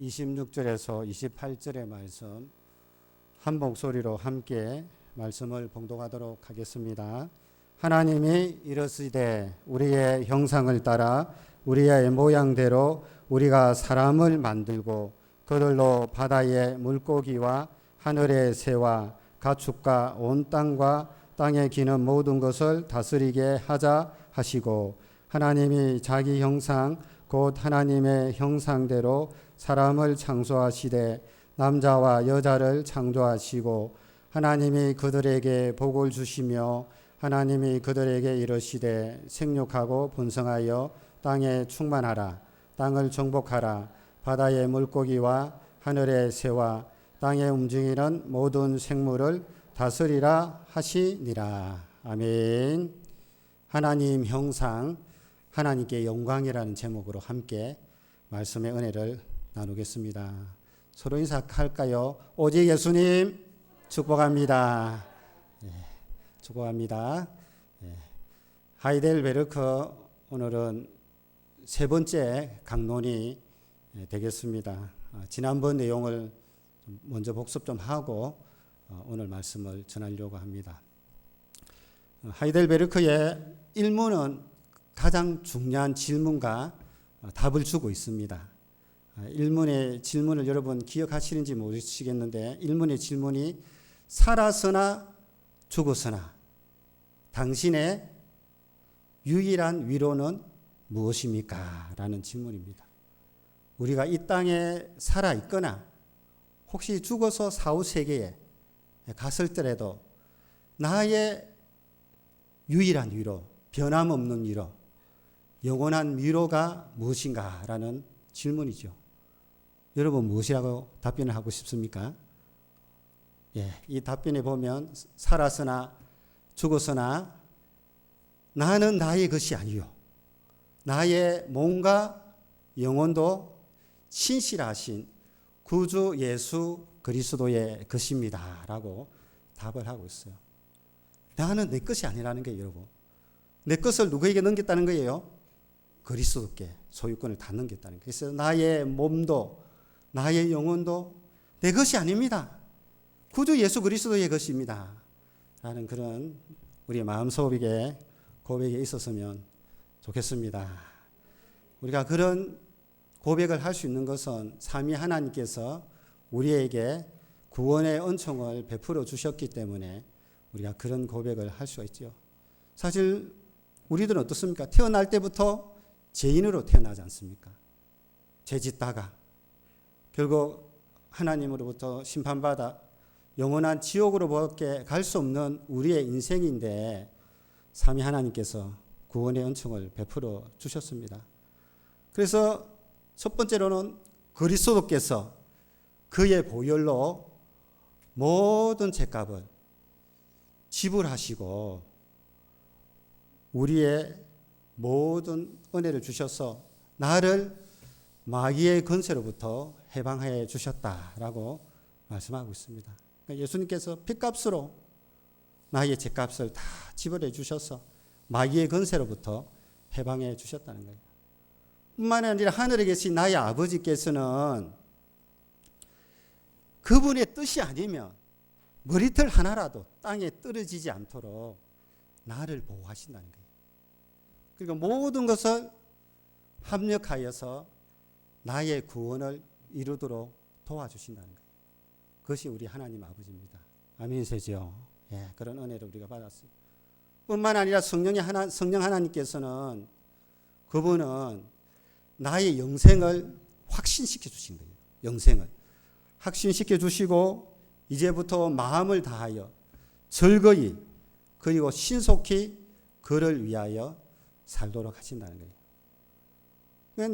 26절에서 28절의 말씀 한 목소리로 함께 말씀을 봉독하도록 하겠습니다. 하나님이 이르시되 우리의 형상을 따라 우리의 모양대로 우리가 사람을 만들고 그들로 바다의 물고기와 하늘의 새와 가축과 온 땅과 땅에 기는 모든 것을 다스리게 하자 하시고, 하나님이 자기 형상 곧 하나님의 형상대로 사람을 창조하시되 남자와 여자를 창조하시고, 하나님이 그들에게 복을 주시며 하나님이 그들에게 이르시되 생육하고 번성하여 땅에 충만하라. 땅을 정복하라. 바다의 물고기와 하늘의 새와 땅에 움직이는 모든 생물을 다스리라 하시니라. 아멘. 하나님 형상, 하나님께 영광이라는 제목으로 함께 말씀의 은혜를 나누겠습니다. 서로 인사할까요? 오직 예수님 축복합니다. 축복합니다. 하이델베르크 오늘은 세 번째 강론이 되겠습니다. 지난번 내용을 먼저 복습 좀 하고 오늘 말씀을 전하려고 합니다. 하이델베르크의 일문은 가장 중요한 질문과 답을 주고 있습니다. 일문의 질문을 여러분 기억하시는지 모르시겠는데, 일문의 질문이 살아서나 죽었으나 당신의 유일한 위로는 무엇입니까? 라는 질문입니다. 우리가 이 땅에 살아있거나 혹시 죽어서 사후세계에 갔을 때라도 나의 유일한 위로, 변함없는 위로, 영원한 위로가 무엇인가? 라는 질문이죠. 여러분 무엇이라고 답변을 하고 싶습니까? 이 답변에 보면 살았으나 죽었으나 나는 나의 것이 아니요 나의 몸과 영혼도 신실하신 구주 예수 그리스도의 것입니다 라고 답을 하고 있어요. 나는 내 것이 아니라는 거예요. 여러분, 내 것을 누구에게 넘겼다는 거예요? 그리스도께 소유권을 다 넘겼다는 거예요. 그래서 나의 몸도 나의 영혼도 내 것이 아닙니다. 구주 예수 그리스도의 것입니다 라는 그런 우리의 마음속에 고백이 있었으면 좋겠습니다. 우리가 그런 고백을 할 수 있는 것은 삼위 하나님께서 우리에게 구원의 은총을 베풀어 주셨기 때문에 우리가 그런 고백을 할 수가 있죠. 사실 우리들은 어떻습니까? 태어날 때부터 죄인으로 태어나지 않습니까? 죄 짓다가 결국 하나님으로부터 심판받아 영원한 지옥으로밖에 갈 수 없는 우리의 인생인데, 삼위 하나님께서 구원의 은총을 베풀어 주셨습니다. 그래서 첫 번째로는 그리스도께서 그의 보혈로 모든 죄값을 지불하시고 우리의 모든 은혜를 주셔서 나를 마귀의 권세로부터 해방해 주셨다라고 말씀하고 있습니다. 예수님께서 핏값으로 나의 죄값을 다 지불해 주셔서 마귀의 권세로부터 해방해 주셨다는 거예요. 뿐만 아니라 하늘에 계신 나의 아버지께서는 그분의 뜻이 아니면 머리털 하나라도 땅에 떨어지지 않도록 나를 보호하신다는 거예요. 그리고 모든 것을 합력하여서 나의 구원을 이루도록 도와주신다는 거예요. 그것이 우리 하나님 아버지입니다. 아멘이세죠? 그런 은혜를 우리가 받았어요. 뿐만 아니라 성령 하나님께서는 그분은 나의 영생을 확신시켜 주신 거예요. 영생을 확신시켜 주시고 이제부터 마음을 다하여 즐거이 그리고 신속히 그를 위하여 살도록 하신다는 거예요.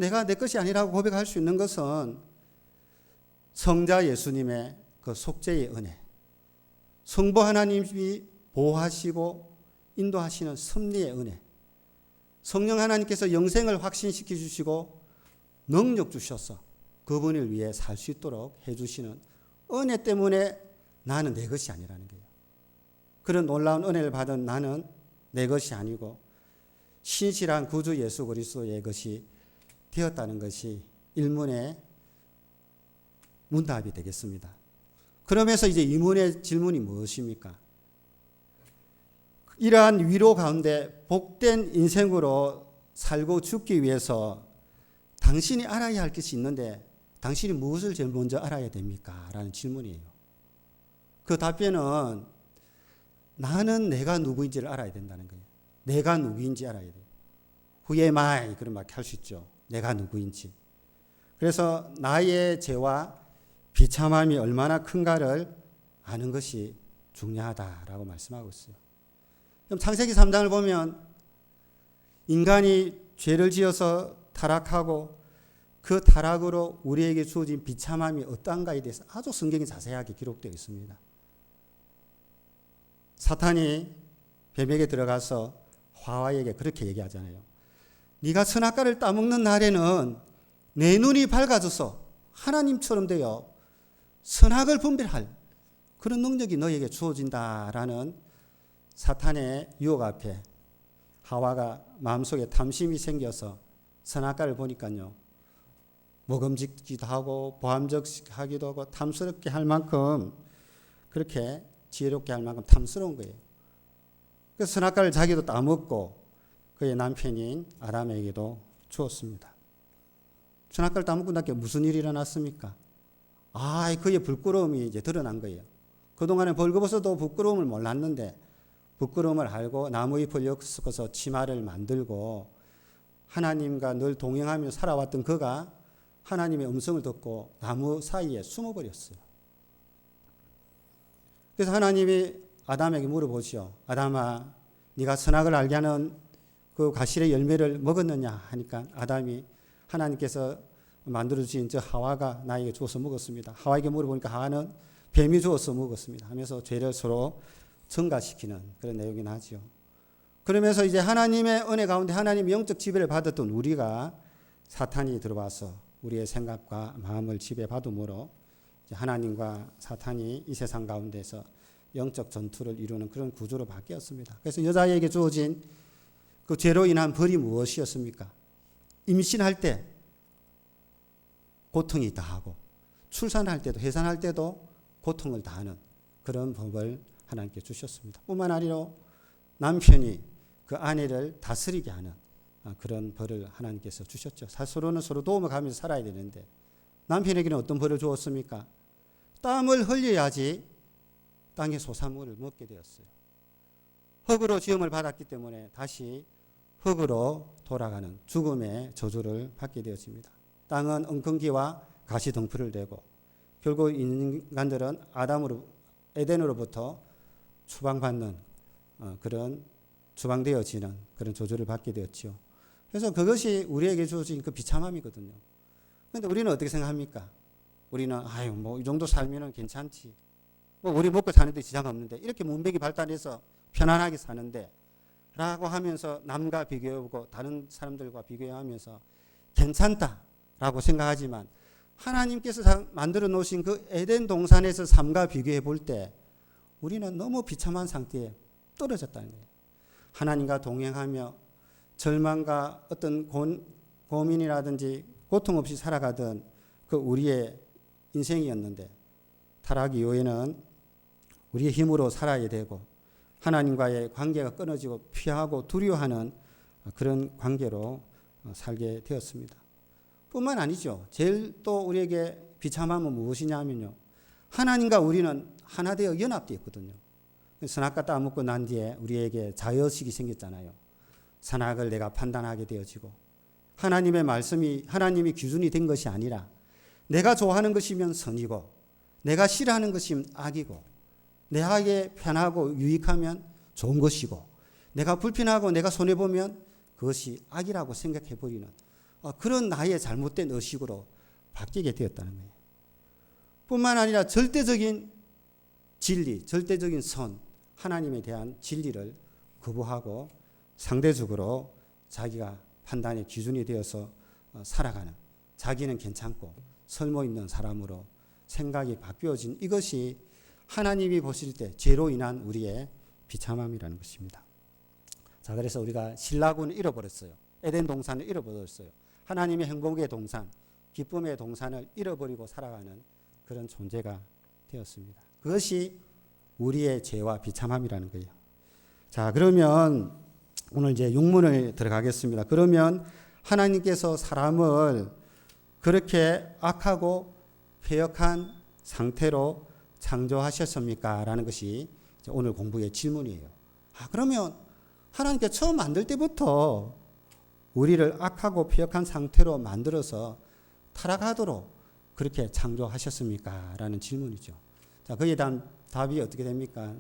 내가 내 것이 아니라고 고백할 수 있는 것은 성자 예수님의 그 속죄의 은혜, 성부 하나님이 보호하시고 인도하시는 섭리의 은혜, 성령 하나님께서 영생을 확신시켜 주시고 능력 주셔서 그분을 위해 살 수 있도록 해주시는 은혜 때문에 나는 내 것이 아니라는 거예요. 그런 놀라운 은혜를 받은 나는 내 것이 아니고 신실한 구주 예수 그리스도의 것이 되었다는 것이 일문의 문답이 되겠습니다. 그러면서 이제 이문의 질문이 무엇입니까? 이러한 위로 가운데 복된 인생으로 살고 죽기 위해서 당신이 알아야 할 것이 있는데 당신이 무엇을 제일 먼저 알아야 됩니까? 라는 질문이에요. 그 답변은 나는 내가 누구인지를 알아야 된다는 거예요. 내가 누구인지 알아야 돼요. Who am I? 그런 말 할 수 있죠. 내가 누구인지. 그래서 나의 죄와 비참함이 얼마나 큰가를 아는 것이 중요하다라고 말씀하고 있어요. 그럼 창세기 3장을 보면 인간이 죄를 지어서 타락하고 그 타락으로 우리에게 주어진 비참함이 어떠한가에 대해서 아주 성경이 자세하게 기록되어 있습니다. 사탄이 뱀에게 들어가서 하와에게 그렇게 얘기하잖아요. 네가 선악과를 따먹는 날에는 내 눈이 밝아져서 하나님처럼 되어 선악을 분별할 그런 능력이 너에게 주어진다라는 사탄의 유혹 앞에 하와가 마음속에 탐심이 생겨서 선악과를 보니까요. 먹음직지도 하고 보암직하기도 하고 탐스럽게 할 만큼 그렇게 지혜롭게 할 만큼 탐스러운 거예요. 그래서 선악과를 자기도 따먹고 그의 남편인 아담에게도 주었습니다. 선악과를 따먹고 나게 무슨 일이 일어났습니까? 그의 부끄러움이 이제 드러난 거예요. 그동안에 벌거벗어도 부끄러움을 몰랐는데 부끄러움을 알고 나무잎을 엮어서 치마를 만들고 하나님과 늘 동행하며 살아왔던 그가 하나님의 음성을 듣고 나무 사이에 숨어버렸어요. 그래서 하나님이 아담에게 물어보시오. 아담아, 네가 선악을 알게 하는 그 과실의 열매를 먹었느냐 하니까 아담이 하나님께서 만들어주신 저 하와가 나에게 주어서 먹었습니다. 하와에게 물어보니까 하와는 뱀이 주어서 먹었습니다 하면서 죄를 서로 증가시키는 그런 내용이 나죠. 그러면서 이제 하나님의 은혜 가운데 하나님의 영적 지배를 받았던 우리가 사탄이 들어와서 우리의 생각과 마음을 지배받음으로 하나님과 사탄이 이 세상 가운데서 영적 전투를 이루는 그런 구조로 바뀌었습니다. 그래서 여자에게 주어진 그 죄로 인한 벌이 무엇이었습니까? 임신할 때 고통이 다하고 출산할 때도 해산할 때도 고통을 다하는 그런 법을 하나님께 주셨습니다. 뿐만 아니라 남편이 그 아내를 다스리게 하는 그런 벌을 하나님께서 주셨죠. 서로는 서로 도움을 가면서 살아야 되는데 남편에게는 어떤 벌을 주었습니까? 땀을 흘려야지 땅의 소산물을 먹게 되었어요. 흙으로 지음을 받았기 때문에 다시 흙으로 돌아가는 죽음의 저주를 받게 되었습니다. 땅은 엉겅기와 가시덩풀을 대고 결국 인간들은 에덴으로부터 추방받는 그런 추방되어지는 그런 저주를 받게 되었죠. 그래서 그것이 우리에게 주어진 그 비참함이거든요. 그런데 우리는 어떻게 생각합니까? 우리는 이 정도 살면은 괜찮지. 우리 먹고 사는데 지장 없는데 이렇게 문맥이 발달해서 편안하게 사는데 라고 하면서 남과 비교해보고 다른 사람들과 비교하면서 괜찮다라고 생각하지만 하나님께서 만들어 놓으신 그 에덴 동산에서 삶과 비교해 볼 때 우리는 너무 비참한 상태에 떨어졌다는 거예요. 하나님과 동행하며 절망과 어떤 고민이라든지 고통 없이 살아가던 그 우리의 인생이었는데 타락 이후에는 우리의 힘으로 살아야 되고 하나님과의 관계가 끊어지고 피하고 두려워하는 그런 관계로 살게 되었습니다. 뿐만 아니죠. 제일 또 우리에게 비참함은 무엇이냐 하면요. 하나님과 우리는 하나 되어 연합되었거든요. 선악과 따먹고 난 뒤에 우리에게 자의식이 생겼잖아요. 선악을 내가 판단하게 되어지고 하나님의 말씀이 하나님이 기준이 된 것이 아니라 내가 좋아하는 것이면 선이고 내가 싫어하는 것이면 악이고 내게 편하고 유익하면 좋은 것이고 내가 불편하고 내가 손해보면 그것이 악이라고 생각해버리는 그런 나의 잘못된 의식으로 바뀌게 되었다는 거예요. 뿐만 아니라 절대적인 진리, 절대적인 선, 하나님에 대한 진리를 거부하고 상대적으로 자기가 판단의 기준이 되어서 살아가는 자기는 괜찮고 설모 있는 사람으로 생각이 바뀌어진 이것이 하나님이 보실 때 죄로 인한 우리의 비참함이라는 것입니다. 자, 그래서 우리가 신라군을 잃어버렸어요. 에덴 동산을 잃어버렸어요. 하나님의 행복의 동산, 기쁨의 동산을 잃어버리고 살아가는 그런 존재가 되었습니다. 그것이 우리의 죄와 비참함이라는 거예요. 자, 그러면 오늘 이제 육문을 들어가겠습니다. 그러면 하나님께서 사람을 그렇게 악하고 패역한 상태로 창조하셨습니까? 라는 것이 오늘 공부의 질문이에요. 그러면 하나님께 처음 만들 때부터 우리를 악하고 패역한 상태로 만들어서 타락하도록 그렇게 창조하셨습니까? 라는 질문이죠. 자, 거기에 대한 답이 어떻게 됩니까?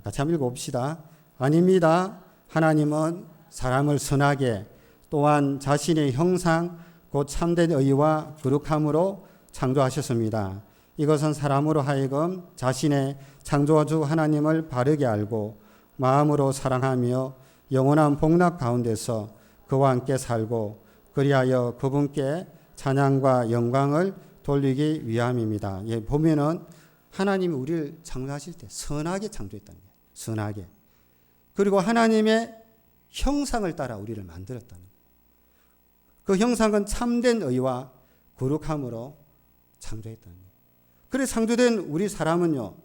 같이 한번 읽어봅시다. 아닙니다. 하나님은 사람을 선하게 또한 자신의 형상 곧 참된 의와 거룩함으로 창조하셨습니다. 이것은 사람으로 하여금 자신의 창조주 하나님을 바르게 알고 마음으로 사랑하며 영원한 복락 가운데서 그와 함께 살고 그리하여 그분께 찬양과 영광을 돌리기 위함입니다. 예, 보면은 하나님이 우리를 창조하실 때 선하게 창조했다는 거예요. 선하게. 그리고 하나님의 형상을 따라 우리를 만들었다는 거예요. 그 형상은 참된 의와 거룩함으로 창조했다는 거예요. 그래서 창조된 우리 사람은요,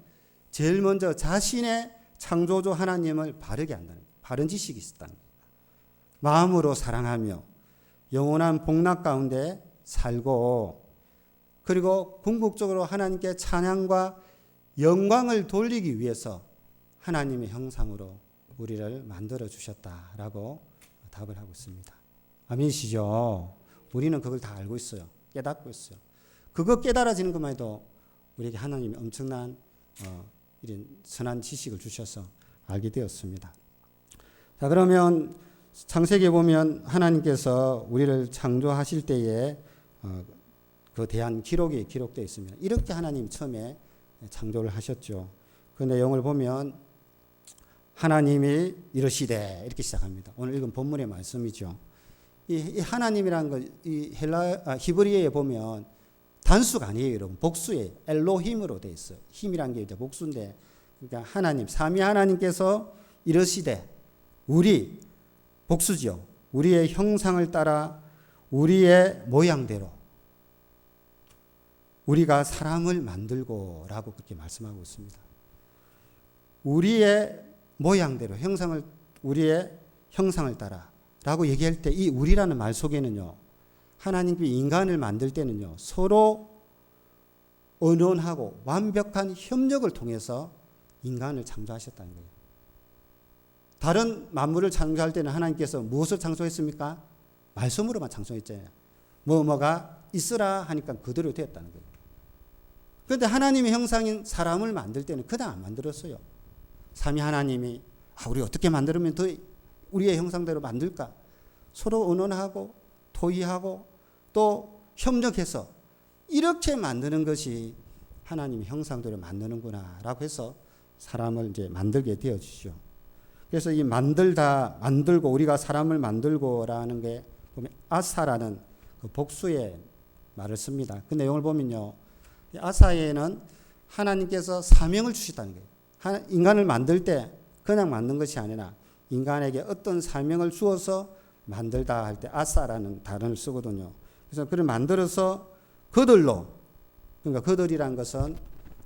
제일 먼저 자신의 창조주 하나님을 바르게 한다는 거예요. 바른 지식이 있었다는 거예요. 마음으로 사랑하며 영원한 복락 가운데 살고 그리고 궁극적으로 하나님께 찬양과 영광을 돌리기 위해서 하나님의 형상으로 우리를 만들어 주셨다라고 답을 하고 있습니다. 아멘이시죠? 우리는 그걸 다 알고 있어요. 깨닫고 있어요. 그거 깨달아지는 것만 해도 우리에게 하나님이 엄청난 이런 선한 지식을 주셔서 알게 되었습니다. 자, 그러면 창세기에 보면 하나님께서 우리를 창조하실 때에 그 대한 기록이 기록되어 있습니다. 이렇게 하나님 처음에 창조를 하셨죠. 그 내용을 보면 하나님이 이르시되 이렇게 시작합니다. 오늘 읽은 본문의 말씀이죠. 이 하나님이라는 거 이 히브리어에 보면 단수가 아니에요, 여러분. 복수예요. 엘로힘으로 되어 있어요. 힘이란 게 이제 복수인데, 그러니까 하나님, 삼위 하나님께서 이르시되 우리 복수죠. 우리의 형상을 따라 우리의 모양대로 우리가 사람을 만들고라고 그렇게 말씀하고 있습니다. 우리의 모양대로 우리의 형상을 따라라고 얘기할 때 이 우리라는 말 속에는요, 하나님께 인간을 만들 때는요, 서로 의논하고 완벽한 협력을 통해서 인간을 창조하셨다는 거예요. 다른 만물을 창조할 때는 하나님께서 무엇을 창조했습니까? 말씀으로만 창조했잖아요. 뭐가 있으라 하니까 그대로 되었다는 거예요. 그런데 하나님의 형상인 사람을 만들 때는 그냥 안 만들었어요. 삼위 하나님이 우리 어떻게 만들면 더 우리의 형상대로 만들까? 서로 의논하고 토의하고 또 협력해서 이렇게 만드는 것이 하나님의 형상대로 만드는구나라고 해서 사람을 이제 만들게 되어지죠. 그래서 이 만들고 우리가 사람을 만들고라는 게 보면 아사라는 그 복수의 말을 씁니다. 그 내용을 보면요, 아사에는 하나님께서 사명을 주셨다는 거예요. 인간을 만들 때 그냥 만든 것이 아니라 인간에게 어떤 사명을 주어서 만들다 할 때 아사라는 단어를 쓰거든요. 그래서 그를 만들어서 그들로, 그러니까 그들이란 것은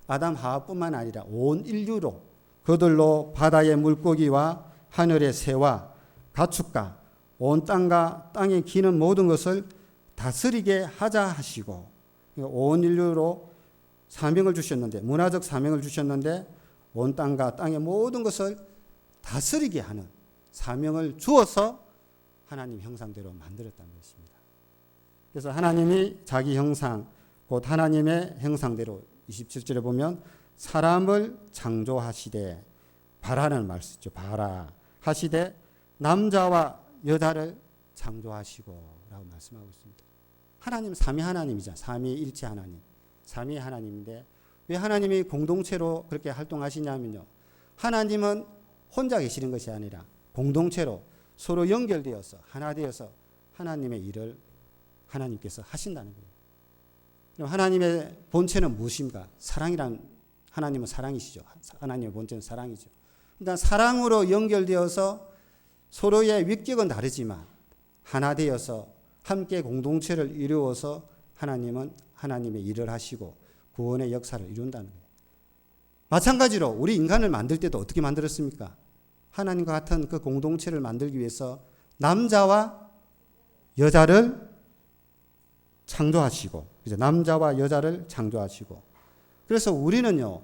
아담 하와뿐만 아니라 온 인류로 그들로 바다의 물고기와 하늘의 새와 가축과 온 땅과 땅에 기는 모든 것을 다스리게 하자 하시고, 온 인류로 사명을 주셨는데, 문화적 사명을 주셨는데 온 땅과 땅의 모든 것을 다스리게 하는 사명을 주어서 하나님 형상대로 만들었다는 것입니다. 그래서 하나님이 자기 형상, 곧 하나님의 형상대로 27절에 보면 사람을 창조하시되, 바라는 말 쓰죠. 바라 하시되 남자와 여자를 창조하시고 라고 말씀하고 있습니다. 하나님 삼위 하나님이잖아요. 삼위일체 하나님. 삼위 하나님인데 왜 하나님이 공동체로 그렇게 활동하시냐면요, 하나님은 혼자 계시는 것이 아니라 공동체로 서로 연결되어서 하나 되어서 하나님의 일을 하나님께서 하신다는 거예요. 그럼 하나님의 본체는 무엇입니까? 사랑이란, 하나님은 사랑이시죠. 하나님의 본체는 사랑이죠. 그러니까 사랑으로 연결되어서 서로의 위격은 다르지만 하나 되어서 함께 공동체를 이루어서 하나님은 하나님의 일을 하시고 구원의 역사를 이룬다는 거예요. 마찬가지로 우리 인간을 만들 때도 어떻게 만들었습니까? 하나님과 같은 그 공동체를 만들기 위해서 남자와 여자를 창조하시고, 이제 남자와 여자를 창조하시고, 그래서 우리는요,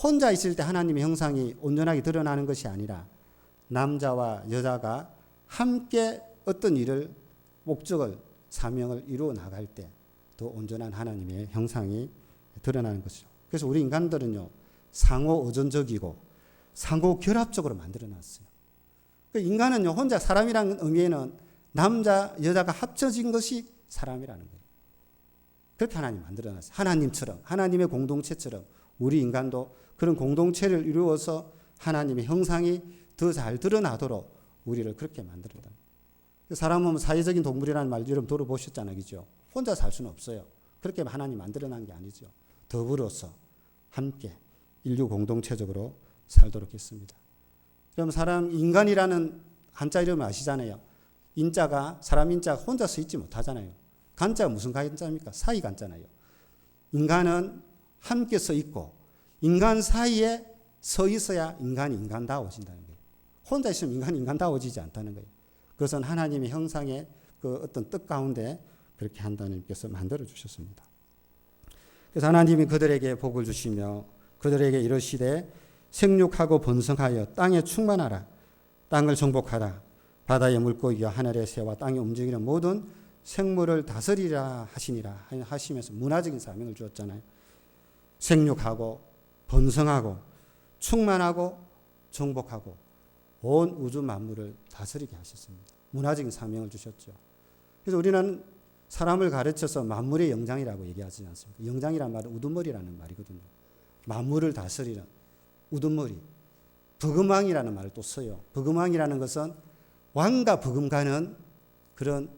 혼자 있을 때 하나님의 형상이 온전하게 드러나는 것이 아니라 남자와 여자가 함께 어떤 일을, 목적을, 사명을 이루어 나갈 때 더 온전한 하나님의 형상이 드러나는 것이죠. 그래서 우리 인간들은요, 상호 의존적이고 상호 결합적으로 만들어 놨어요. 그 인간은요, 혼자 사람이라는 의미에는 남자, 여자가 합쳐진 것이 사람이라는 거예요. 그렇게 하나님 만들어 놨어요. 하나님처럼, 하나님의 공동체처럼 우리 인간도 그런 공동체를 이루어서 하나님의 형상이 더 잘 드러나도록 우리를 그렇게 만들었다. 사람은 사회적인 동물이라는 말 여러분 들어보셨잖아요. 그죠? 혼자 살 수는 없어요. 그렇게 하나님 만들어 놓은 게 아니죠. 더불어서 함께 인류 공동체적으로 살도록 했습니다. 그럼 인간이라는 한자 이름을 아시잖아요. 인자가, 사람 인자가 혼자 서 있지 못하잖아요. 간자가 무슨 간자입니까? 사이 간자잖아요. 인간은 함께 서 있고 인간 사이에 서 있어야 인간이 인간다워진다는 거예요. 혼자 있으면 인간이 인간다워지지 않다는 거예요. 그것은 하나님의 형상의 그 어떤 뜻 가운데 그렇게 하나님께서 만들어 주셨습니다. 그래서 하나님이 그들에게 복을 주시며 그들에게 이르시되 생육하고 번성하여 땅에 충만하라. 땅을 정복하라. 바다의 물고기와 하늘의 새와 땅에 움직이는 모든 생물을 다스리라 하시니라 하시면서 문화적인 사명을 주었잖아요. 생육하고 번성하고 충만하고 정복하고 온 우주 만물을 다스리게 하셨습니다. 문화적인 사명을 주셨죠. 그래서 우리는 사람을 가르쳐서 만물의 영장이라고 얘기하지 않습니까? 영장이란 말은 우두머리라는 말이거든요. 만물을 다스리는 우두머리. 버금왕이라는 말을 또 써요. 버금왕이라는 것은 왕과 버금가는 그런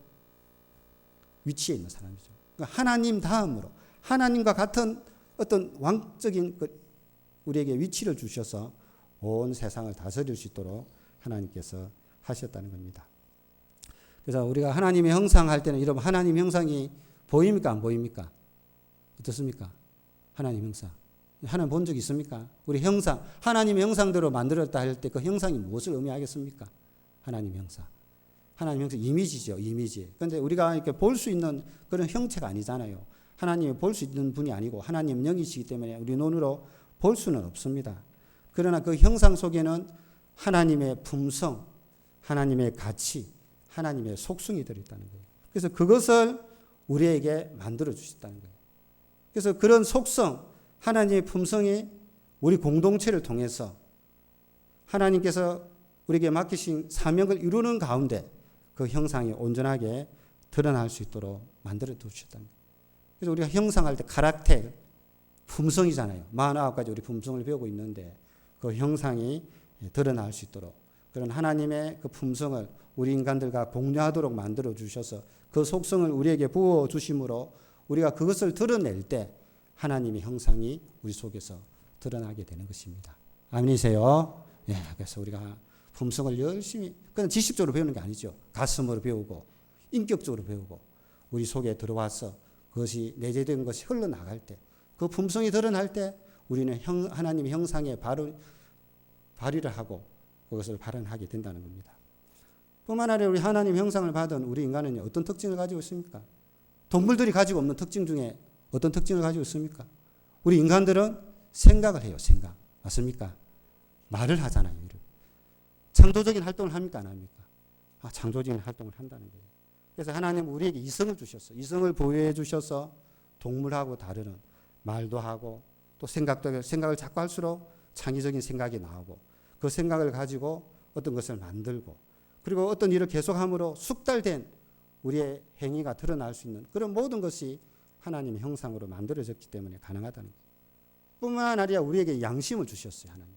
위치에 있는 사람이죠. 그러니까 하나님 다음으로 하나님과 같은 어떤 왕적인 우리에게 위치를 주셔서 온 세상을 다스릴 수 있도록 하나님께서 하셨다는 겁니다. 그래서 우리가 하나님의 형상 할 때는 여러분 하나님 형상이 보입니까? 안 보입니까? 어떻습니까? 하나님 형상. 하나님 본 적 있습니까? 우리 형상, 하나님의 형상대로 만들었다 할 때 그 형상이 무엇을 의미하겠습니까? 하나님 형상. 하나님 형상 이미지죠, 이미지. 그런데 우리가 이렇게 볼 수 있는 그런 형체가 아니잖아요. 하나님이 볼 수 있는 분이 아니고 하나님 영이시기 때문에 우리 눈으로 볼 수는 없습니다. 그러나 그 형상 속에는 하나님의 품성, 하나님의 가치, 하나님의 속성이 들어있다는 거예요. 그래서 그것을 우리에게 만들어 주셨다는 거예요. 그래서 그런 속성, 하나님의 품성이 우리 공동체를 통해서 하나님께서 우리에게 맡기신 사명을 이루는 가운데 그 형상이 온전하게 드러날 수 있도록 만들어 두셨다는 거예요. 그래서 우리가 형상할 때 카락ter, 품성이잖아요. 49가지 우리 품성을 배우고 있는데 그 형상이 드러날 수 있도록 그런 하나님의 그 품성을 우리 인간들과 공유하도록 만들어 주셔서 그 속성을 우리에게 부어 주심으로 우리가 그것을 드러낼 때 하나님의 형상이 우리 속에서 드러나게 되는 것입니다. 아멘이세요? 예, 그래서 우리가 품성을 열심히, 그냥 지식적으로 배우는 게 아니죠. 가슴으로 배우고 인격적으로 배우고 우리 속에 들어와서 그것이 내재된 것이 흘러나갈 때 그 품성이 드러날 때 우리는 하나님의 형상에 발휘를 하고 그것을 발현하게 된다는 겁니다. 뿐만 아니라 우리 하나님 형상을 받은 우리 인간은 어떤 특징을 가지고 있습니까? 동물들이 가지고 없는 특징 중에 어떤 특징을 가지고 있습니까? 우리 인간들은 생각을 해요. 생각. 맞습니까? 말을 하잖아요. 창조적인 활동을 합니까? 안 합니까? 창조적인 활동을 한다는 거예요. 그래서 하나님은 우리에게 이성을 주셨어요. 이성을 보유해 주셔서 동물하고 다르는 말도 하고 또 생각을 자꾸 할수록 창의적인 생각이 나오고 그 생각을 가지고 어떤 것을 만들고 그리고 어떤 일을 계속함으로 숙달된 우리의 행위가 드러날 수 있는 그런 모든 것이 하나님의 형상으로 만들어졌기 때문에 가능하다는 거예요. 뿐만 아니라 우리에게 양심을 주셨어요. 하나님.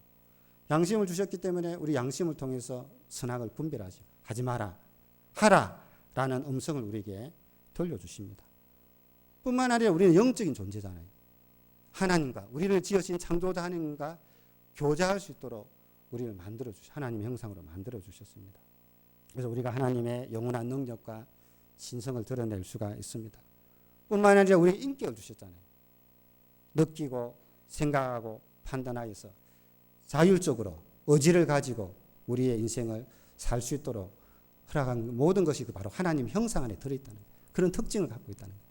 양심을 주셨기 때문에 우리 양심을 통해서 선악을 분별하죠. 하지 마라, 하라 라는 음성을 우리에게 들려주십니다. 뿐만 아니라 우리는 영적인 존재잖아요. 하나님과 우리를 지으신 창조자 하나님과 교제할 수 있도록 우리를 하나님의 형상으로 만들어 주셨습니다. 그래서 우리가 하나님의 영원한 능력과 신성을 드러낼 수가 있습니다. 뿐만 아니라 우리에게 인격을 주셨잖아요. 느끼고 생각하고 판단하여서 자율적으로 의지를 가지고 우리의 인생을 살 수 있도록 허락한 모든 것이 바로 하나님 형상 안에 들어있다는 그런 특징을 갖고 있다는 거예요.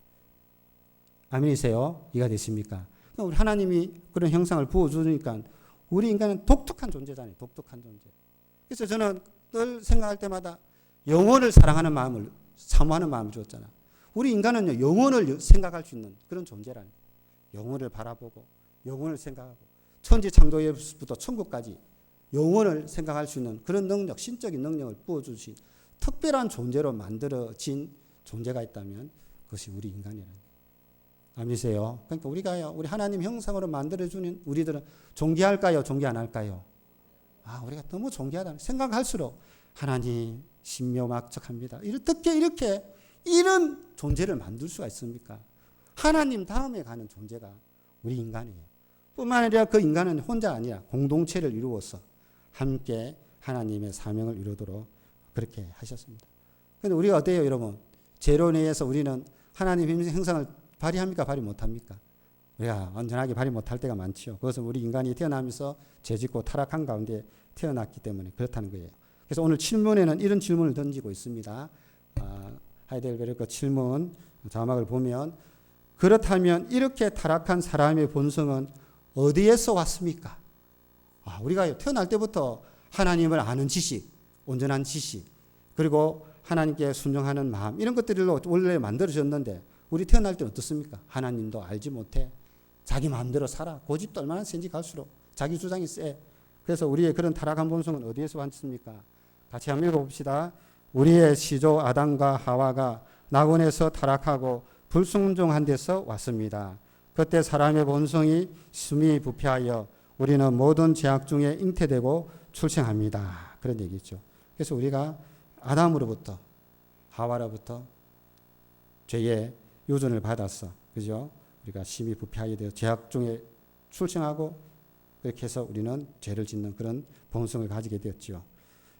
아멘이세요? 이해가 되십니까? 우리 하나님이 그런 형상을 부어주니까 우리 인간은 독특한 존재잖아요. 독특한 존재. 그래서 저는 늘 생각할 때마다 영혼을 사랑하는 마음을 사모하는 마음을 주었잖아. 우리 인간은요, 영혼을 생각할 수 있는 그런 존재라는 거예요. 영혼을 바라보고 영혼을 생각하고 천지 창조에서부터 천국까지 영혼을 생각할 수 있는 그런 능력, 신적인 능력을 부어주신 특별한 존재로 만들어진 존재가 있다면 그것이 우리 인간이라는 거예요. 아미세요. 그러니까 우리가요, 우리 하나님 형상으로 만들어주는 우리들은 존귀할까요? 존귀 안 할까요? 우리가 너무 존귀하다. 생각할수록 하나님 신묘막측합니다. 어떻게 이렇게 이런 존재를 만들 수가 있습니까? 하나님 다음에 가는 존재가 우리 인간이에요. 뿐만 아니라 그 인간은 혼자 아니라 공동체를 이루어서 함께 하나님의 사명을 이루도록 그렇게 하셨습니다. 그런데 우리가 어때요, 여러분? 죄로 인해서 우리는 하나님 형상을 발휘합니까? 발휘 못합니까? 우리가 온전하게 발휘 못할 때가 많죠. 그것은 우리 인간이 태어나면서 죄짓고 타락한 가운데 태어났기 때문에 그렇다는 거예요. 그래서 오늘 질문에는 이런 질문을 던지고 있습니다. 하이델베르크 질문 자막을 보면 그렇다면 이렇게 타락한 사람의 본성은 어디에서 왔습니까? 우리가 태어날 때부터 하나님을 아는 지식, 온전한 지식, 그리고 하나님께 순종하는 마음 이런 것들로 원래 만들어졌는데 우리 태어날 때 어떻습니까? 하나님도 알지 못해. 자기 마음대로 살아. 고집도 얼마나 센지 갈수록 자기 주장이 세. 그래서 우리의 그런 타락한 본성은 어디에서 왔습니까? 같이 한번 읽어봅시다. 우리의 시조 아담과 하와가 낙원에서 타락하고 불순종한 데서 왔습니다. 그때 사람의 본성이 심히 부패하여 우리는 모든 죄악 중에 잉태되고 출생합니다. 그런 얘기죠. 그래서 우리가 아담으로부터 하와로부터 죄의 유전을 받았어. 그죠? 우리가 심히 부패하게 되어 죄악 중에 출생하고 그렇게 해서 우리는 죄를 짓는 그런 본성을 가지게 되었죠.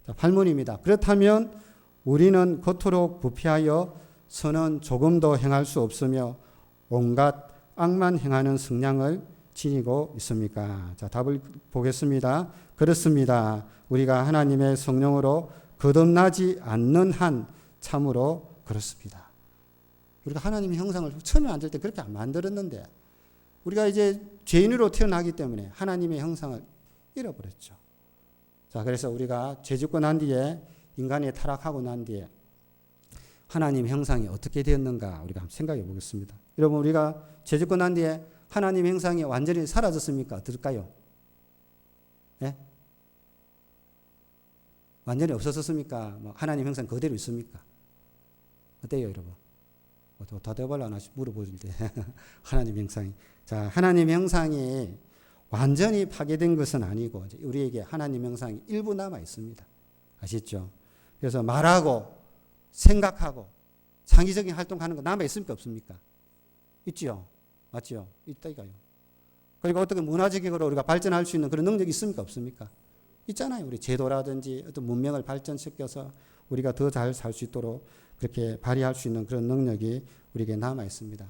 자, 8문입니다. 그렇다면 우리는 겉으로 부패하여 선은 조금도 행할 수 없으며 온갖 악만 행하는 성량을 지니고 있습니까? 자, 답을 보겠습니다. 그렇습니다. 우리가 하나님의 성령으로 거듭나지 않는 한 참으로 그렇습니다. 우리가 하나님의 형상을 처음에 만들 때 그렇게 안 만들었는데 우리가 이제 죄인으로 태어나기 때문에 하나님의 형상을 잃어버렸죠. 자, 그래서 우리가 죄 짓고 난 뒤에 인간이 타락하고 난 뒤에 하나님 형상이 어떻게 되었는가 우리가 한번 생각해 보겠습니다. 여러분 우리가 죄 짓고 난 뒤에 하나님 형상이 완전히 사라졌습니까? 어떨까요? 예? 완전히 없어졌습니까? 하나님 형상 그대로 있습니까? 어때요, 여러분? 더 대발라나 물어보실 때 하나님 형상이 자 하나님 형상이 완전히 파괴된 것은 아니고 우리에게 하나님 형상이 일부 남아 있습니다. 아시죠? 그래서 말하고 생각하고 창의적인 활동하는 거 남아 있습니까? 없습니까? 있죠. 맞죠? 있다 이거요. 그리고 어떻게 문화적으로 우리가 발전할 수 있는 그런 능력이 있습니까? 없습니까? 있잖아요. 우리 제도라든지 어떤 문명을 발전시켜서 우리가 더 잘 살 수 있도록 그렇게 발휘할 수 있는 그런 능력이 우리에게 남아 있습니다.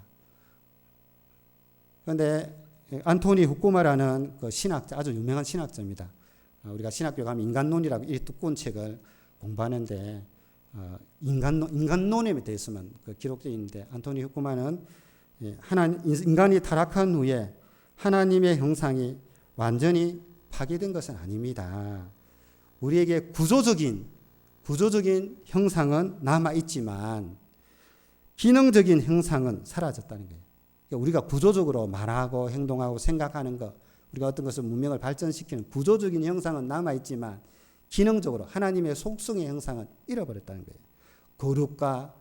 그런데 안토니 후쿠마라는 그 신학자, 아주 유명한 신학자입니다. 우리가 신학교 가면 인간론이라고 이 두꺼운 책을 공부하는데 인간론에 대해서만 기록되어 있는데 안토니 후쿠마는 인간이 타락한 후에 하나님의 형상이 완전히 파괴된 것은 아닙니다. 우리에게 구조적인 형상은 남아있지만 기능적인 형상은 사라졌다는 거예요. 그러니까 우리가 구조적으로 말하고 행동하고 생각하는 것, 우리가 어떤 것을 문명을 발전시키는 구조적인 형상은 남아있지만 기능적으로 하나님의 속성의 형상은 잃어버렸다는 거예요. 거룩과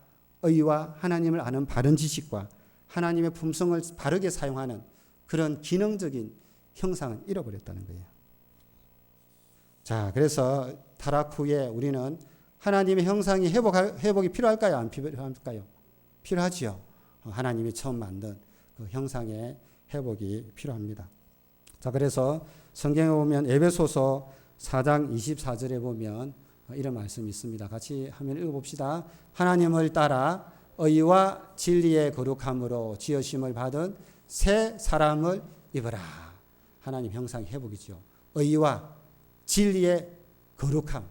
의와 하나님을 아는 바른 지식과 하나님의 품성을 바르게 사용하는 그런 기능적인 형상은 잃어버렸다는 거예요. 자, 그래서 타락 후에 우리는 하나님의 형상이 회복이 필요할까요? 안 필요할까요? 필요하지요. 하나님이 처음 만든 그 형상의 회복이 필요합니다. 자, 그래서 성경에 보면 에베소서 4장 24절에 보면 이런 말씀이 있습니다. 같이 한번 읽어봅시다. 하나님을 따라 의와 진리의 거룩함으로 지으심을 받은 새 사람을 입어라. 하나님 형상의 회복이죠. 의와 진리의 거룩함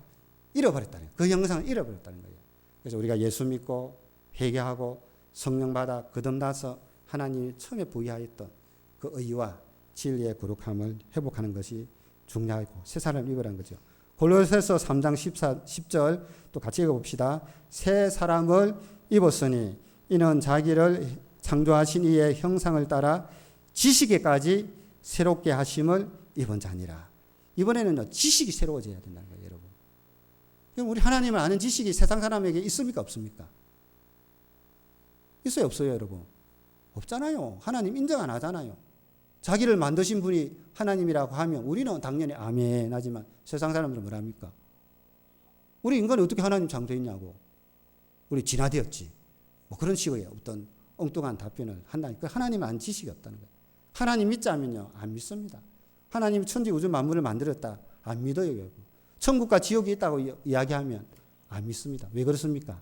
잃어버렸다는 거예요. 그 형상을 잃어버렸다는 거예요. 그래서 우리가 예수 믿고 회개하고 성령 받아 거듭나서 하나님이 처음에 부여하였던 그 의와 진리의 거룩함을 회복하는 것이 중요하고 새 사람을 입으라는 거죠. 골로새서 3장 10절 또 같이 읽어봅시다. 새 사람을 입었으니 이는 자기를 창조하신 이의 형상을 따라 지식에까지 새롭게 하심을 입은 자니라. 이번에는요, 지식이 새로워져야 된다는 거예요, 여러분. 그럼 우리 하나님을 아는 지식이 세상 사람에게 있습니까, 없습니까? 있어요, 없어요, 여러분? 없잖아요. 하나님 인정 안 하잖아요. 자기를 만드신 분이 하나님이라고 하면 우리는 당연히 아멘 하지만 세상 사람들은 뭐랍니까? 우리 인간이 어떻게 하나님 창조했냐고. 우리 진화되었지. 뭐 그런 식의 어떤 엉뚱한 답변을 한다니까. 하나님은 안 지식이 없다는 거예요. 하나님 믿자면요, 안 믿습니다. 하나님이 천지 우주 만물을 만들었다. 안 믿어요, 여러분. 천국과 지옥이 있다고 이야기하면 안 믿습니다. 왜 그렇습니까?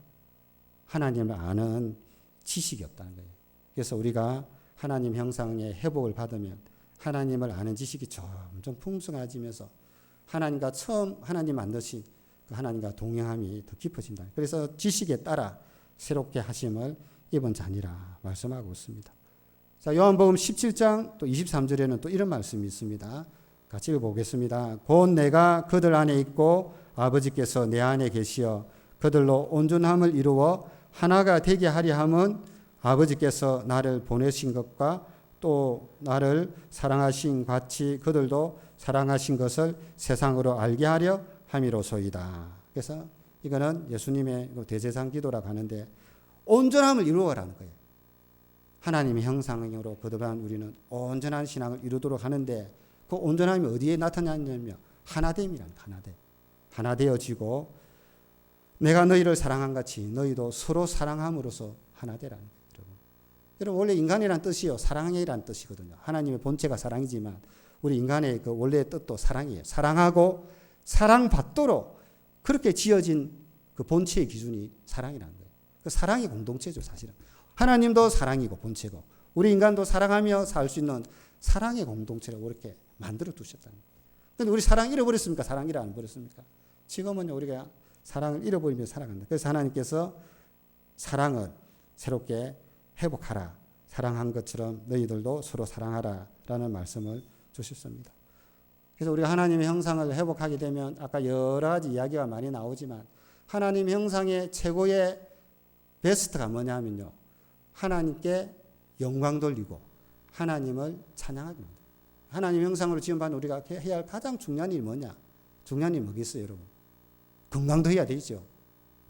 하나님을 아는 지식이 없다는 거예요. 그래서 우리가 하나님 형상의 회복을 받으면 하나님을 아는 지식이 점점 풍성해지면서 하나님과 처음 하나님 만드신 그 하나님과 동행함이 더 깊어진다. 그래서 지식에 따라 새롭게 하심을 입은 자니라 말씀하고 있습니다. 자, 요한복음 17장 또 23절에는 또 이런 말씀이 있습니다. 같이 읽어보겠습니다. 곧 내가 그들 안에 있고 아버지께서 내 안에 계시어 그들로 온전함을 이루어 하나가 되게 하려 함은 아버지께서 나를 보내신 것과 또 나를 사랑하신 같이 그들도 사랑하신 것을 세상으로 알게 하려 함이로소이다. 그래서 이거는 예수님의 대제사 기도라고 하는데 온전함을 이루어라는 거예요. 하나님의 형상으로 거듭난 우리는 온전한 신앙을 이루도록 하는데 그 온전함이 어디에 나타나냐면 하나됨이라는 하나됨. 하나 되어지고 내가 너희를 사랑한 같이 너희도 서로 사랑함으로써 하나 되라는 거예요. 여러분 원래 인간이란 뜻이요 사랑이란 뜻이거든요. 하나님의 본체가 사랑이지만 우리 인간의 그 원래의 뜻도 사랑이에요. 사랑하고 사랑받도록 그렇게 지어진 그 본체의 기준이 사랑이라는 거예요. 그 사랑이 공동체죠, 사실은. 하나님도 사랑이고 본체고 우리 인간도 사랑하며 살 수 있는 사랑의 공동체라고 이렇게 만들어 두셨다는 거예요. 그런데 우리 사랑 잃어버렸습니까? 사랑 잃어 안 버렸습니까? 지금은 우리가 사랑을 잃어버리며 살아간다. 그래서 하나님께서 사랑을 새롭게 회복하라. 사랑한 것처럼 너희들도 서로 사랑하라. 라는 말씀을 주셨습니다. 그래서 우리가 하나님의 형상을 회복하게 되면 아까 여러 가지 이야기가 많이 나오지만 하나님의 형상의 최고의 베스트가 뭐냐면요. 하나님께 영광 돌리고 하나님을 찬양하게 합니다. 하나님의 형상으로 지음받은 우리가 해야 할 가장 중요한 일이 뭐냐? 중요한 일이 뭐겠어요, 여러분? 건강도 해야 되죠.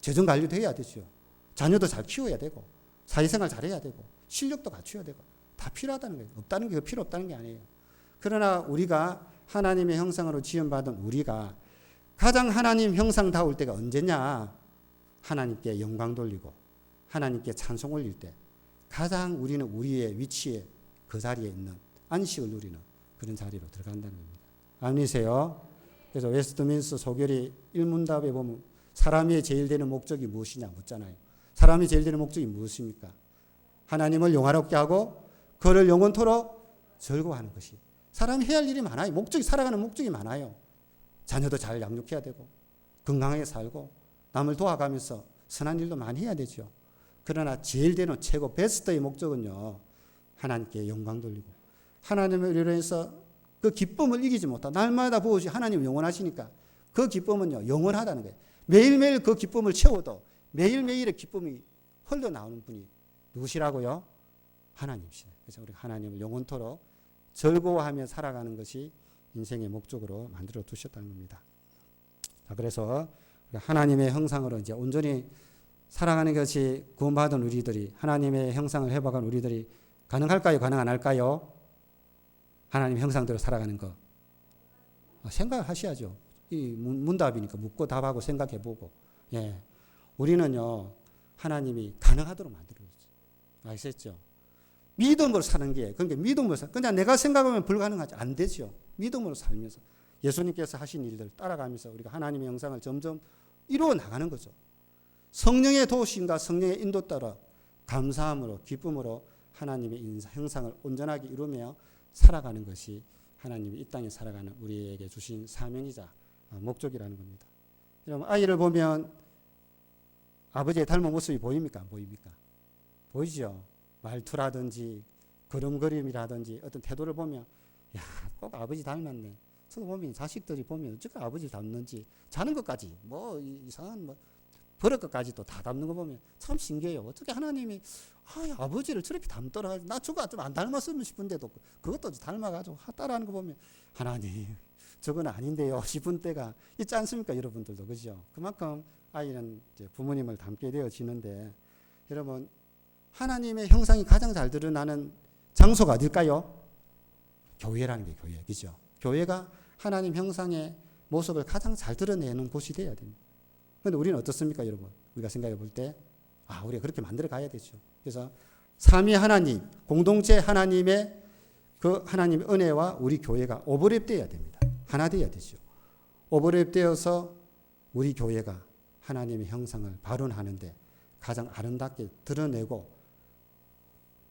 재정 관리도 해야 되죠. 자녀도 잘 키워야 되고 사회생활 잘해야 되고 실력도 갖춰야 되고 다 필요하다는 거예요. 없다는 게 필요 없다는 게 아니에요. 그러나 우리가 하나님의 형상으로 지음받은 우리가 가장 하나님 형상다울 때가 언제냐? 하나님께 영광 돌리고 하나님께 찬송 올릴 때 가장 우리는 우리의 위치에 그 자리에 있는 안식을 누리는 그런 자리로 들어간다는 겁니다. 아니세요? 그래서 웨스트민스터 소결이 일문답에 보면 사람이 제일 되는 목적이 무엇이냐 묻잖아요. 사람이 제일 되는 목적이 무엇입니까? 하나님을 영화롭게 하고 그를 영원토록 즐거워하는 것이. 사람이 해야 할 일이 많아요. 목적이 살아가는 목적이 많아요. 자녀도 잘 양육해야 되고 건강하게 살고 남을 도와가면서 선한 일도 많이 해야 되죠. 그러나 제일 되는 최고 베스트의 목적은요. 하나님께 영광 돌리고 하나님을 위해서 그 기쁨을 이기지 못하 날마다 부어주시 하나님 영원하시니까 그 기쁨은요. 영원하다는 거예요. 매일매일 그 기쁨을 채워도 매일매일의 기쁨이 흘러나오는 분이 누구시라고요? 하나님이시다. 그래서 우리 하나님을 영원토록 즐거워하며 살아가는 것이 인생의 목적으로 만들어 두셨다는 겁니다. 자, 그래서 하나님의 형상으로 이제 온전히 살아가는 것이 구원받은 우리들이 하나님의 형상을 회복한 우리들이 가능할까요? 가능 안 할까요? 하나님의 형상대로 살아가는 거 생각하셔야죠. 이 문답이니까 묻고 답하고 생각해보고 예. 우리는요 하나님이 가능하도록 만들어줬죠. 아시겠죠? 믿음으로 사는 게 그러니까 믿음으로 그냥 내가 생각하면 불가능하지 안 되죠. 믿음으로 살면서 예수님께서 하신 일들 따라가면서 우리가 하나님의 형상을 점점 이루어 나가는 거죠. 성령의 도우심과 성령의 인도 따라 감사함으로 기쁨으로 하나님의 형상을 온전하게 이루며 살아가는 것이 하나님이 이 땅에 살아가는 우리에게 주신 사명이자 목적이라는 겁니다. 여러분, 아이를 보면 아버지의 닮은 모습이 보입니까? 안 보입니까? 보이죠? 말투라든지 걸음걸음이라든지 어떤 태도를 보면 야, 꼭 아버지 닮았네. 저도 보면 자식들이 보면 어떻게 아버지 닮는지 자는 것까지 뭐 이상한 뭐 버릇 것까지도 다 닮는 거 보면 참 신기해요. 어떻게 하나님이 아버지를 저렇게 닮더라. 나 저거 좀 안 닮았으면 싶은데도 그것도 닮아가지고 따라하는 거 보면 하나님 저건 아닌데요 싶은 때가 있지 않습니까? 여러분들도 그죠? 그만큼 아이는 이제 부모님을 닮게 되어지는데 여러분 하나님의 형상이 가장 잘 드러나는 장소가 어딜까요? 교회라는 게 교회, 그죠? 교회가 하나님 형상의 모습을 가장 잘 드러내는 곳이 되어야 됩니다. 그런데 우리는 어떻습니까, 여러분? 우리가 생각해 볼 때, 우리가 그렇게 만들어 가야 되죠. 그래서 삼위 하나님, 공동체 하나님의 그 하나님의 은혜와 우리 교회가 오버랩 되어야 됩니다. 하나 되어야 되죠. 오버랩 되어서 우리 교회가 하나님의 형상을 발현하는데 가장 아름답게 드러내고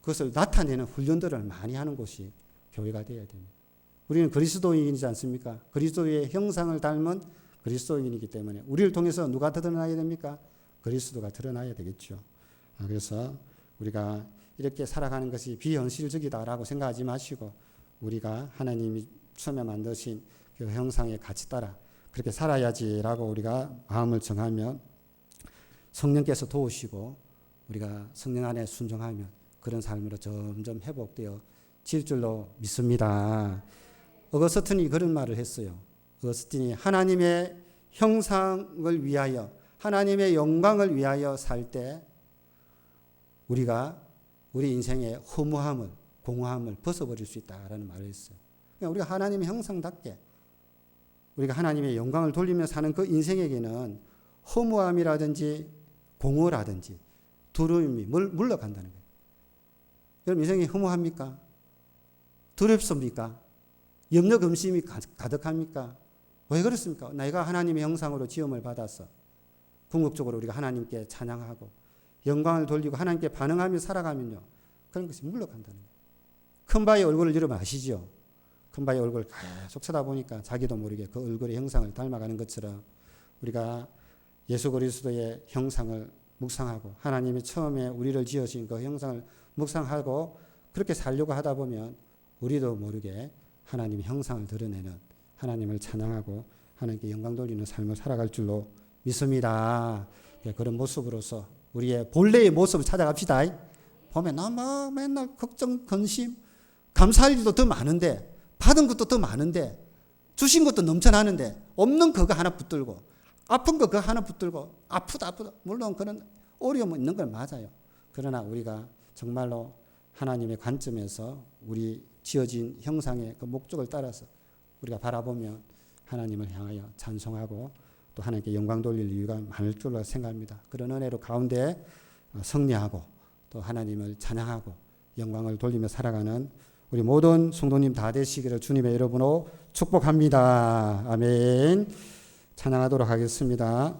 그것을 나타내는 훈련들을 많이 하는 곳이 교회가 되어야 됩니다. 우리는 그리스도인이지 않습니까? 그리스도의 형상을 닮은 그리스도인이기 때문에 우리를 통해서 누가 드러나야 됩니까? 그리스도가 드러나야 되겠죠. 그래서 우리가 이렇게 살아가는 것이 비현실적이다라고 생각하지 마시고 우리가 하나님이 처음에 만드신 그 형상의 가치 따라 그렇게 살아야지라고 우리가 마음을 정하면 성령께서 도우시고 우리가 성령 안에 순종하면 그런 삶으로 점점 회복되어 질 줄로 믿습니다. 어거스틴이 그런 말을 했어요. 어거스틴이 하나님의 형상을 위하여 하나님의 영광을 위하여 살 때 우리가 우리 인생의 허무함을 공허함을 벗어버릴 수 있다라는 말을 했어요. 그러니까 우리가 하나님의 형상답게 우리가 하나님의 영광을 돌리며 사는 그 인생에게는 허무함이라든지 공허라든지 두려움이 물러간다는 거예요. 여러분 인생이 허무합니까? 두렵습니까? 염려 근심이 가득합니까? 왜 그렇습니까? 내가 하나님의 형상으로 지음을 받아서 궁극적으로 우리가 하나님께 찬양하고 영광을 돌리고 하나님께 반응하며 살아가면요. 그런 것이 물러간다는 거예요. 큰 바의 얼굴을 여러분 아시죠? 큰 바의 얼굴을 계속 쳐다보니까 자기도 모르게 그 얼굴의 형상을 닮아가는 것처럼 우리가 예수 그리스도의 형상을 묵상하고 하나님이 처음에 우리를 지으신 그 형상을 묵상하고 그렇게 살려고 하다 보면 우리도 모르게 하나님의 형상을 드러내는 하나님을 찬양하고 하나님께 영광 돌리는 삶을 살아갈 줄로 믿습니다. 그런 모습으로서 우리의 본래의 모습을 찾아갑시다. 보면 뭐 맨날 걱정, 근심, 감사할 일도 더 많은데 받은 것도 더 많은데 주신 것도 넘쳐나는데 없는 그거 하나 붙들고 아픈 거 그거 하나 붙들고 아프다. 물론 그런 어려움은 있는 건 맞아요. 그러나 우리가 정말로 하나님의 관점에서 우리 지어진 형상의 그 목적을 따라서 우리가 바라보면 하나님을 향하여 찬송하고 또 하나님께 영광 돌릴 이유가 많을 줄로 생각합니다. 그런 은혜로 가운데 승리하고 또 하나님을 찬양하고 영광을 돌리며 살아가는 우리 모든 성도님 다 되시기를 주님의 이름으로 축복합니다. 아멘. 찬양하도록 하겠습니다.